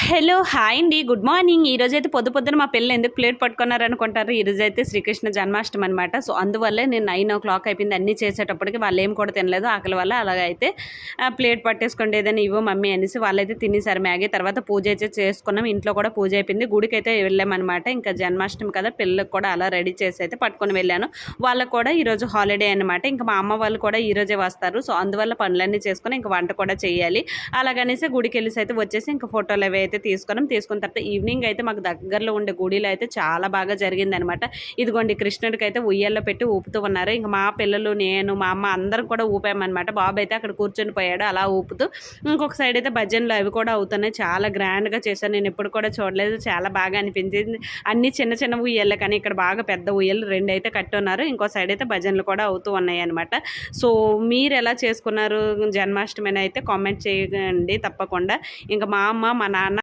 Hello hi అండి, good morning. ఈరోజైతే పొద్దున మా పిల్లలు ఎందుకు ప్లేట్ పట్టుకున్నారనుకుంటారు. ఈరోజైతే శ్రీకృష్ణ జన్మాష్టమి అనమాట. సో అందువల్లే నేను 9 o'clock అయిపోయింది అన్నీ చేసేటప్పటికి. వాళ్ళు ఏం కూడా తినలేదు ఆకలి వల్ల. అలాగైతే ప్లేట్ పట్టేసుకోండి ఏదైనా ఇవ్వు మమ్మీ అనేసి వాళ్ళైతే తినేసారు మ్యాగీ. తర్వాత పూజ అయితే చేసుకున్నాం, ఇంట్లో కూడా పూజ అయిపోయింది. గుడికి అయితే వెళ్ళామన్నమాట. ఇంకా జన్మాష్టమి కదా, పిల్లలకు కూడా అలా రెడీ చేసి అయితే పట్టుకొని వెళ్ళాను. వాళ్ళకు కూడా ఈరోజు హాలిడే అనమాట. ఇంకా మా అమ్మ వాళ్ళు కూడా ఈరోజే వస్తారు. సో అందువల్ల పనులన్నీ చేసుకొని ఇంకా వంట కూడా చేయాలి. అలాగనేసి గుడికి వెళ్ళేసి అయితే వచ్చేసి ఇంకా ఫోటోలు అవి అయితే తీసుకున్న తర్వాత ఈవినింగ్ అయితే మాకు దగ్గరలో ఉండే గుడిలో అయితే చాలా బాగా జరిగిందనమాట. ఇదిగోండి కృష్ణుడికి అయితే ఉయ్యాల్లో పెట్టి ఊపుతూ ఉన్నారు. ఇంకా మా పిల్లలు, నేను, మా అమ్మ అందరం కూడా ఊపామన్నమాట. బాబు అయితే అక్కడ కూర్చొని పోయాడు అలా ఊపుతూ. ఇంకొక సైడ్ అయితే భజనలు అవి కూడా అవుతున్నాయి. చాలా గ్రాండ్గా చేశాను, నేను ఎప్పుడు కూడా చూడలేదు. చాలా బాగా అనిపించింది. అన్ని చిన్న చిన్న ఉయ్యాలే కానీ ఇక్కడ బాగా పెద్ద ఉయ్యాలు 2 అయితే కట్టున్నారు. ఇంకో సైడ్ అయితే భజనలు కూడా అవుతూ ఉన్నాయి అనమాట. సో మీరు ఎలా చేసుకున్నారు జన్మాష్టమిని అయితే కామెంట్ చేయండి తప్పకుండా. ఇంకా మా అమ్మ, మా నాన్న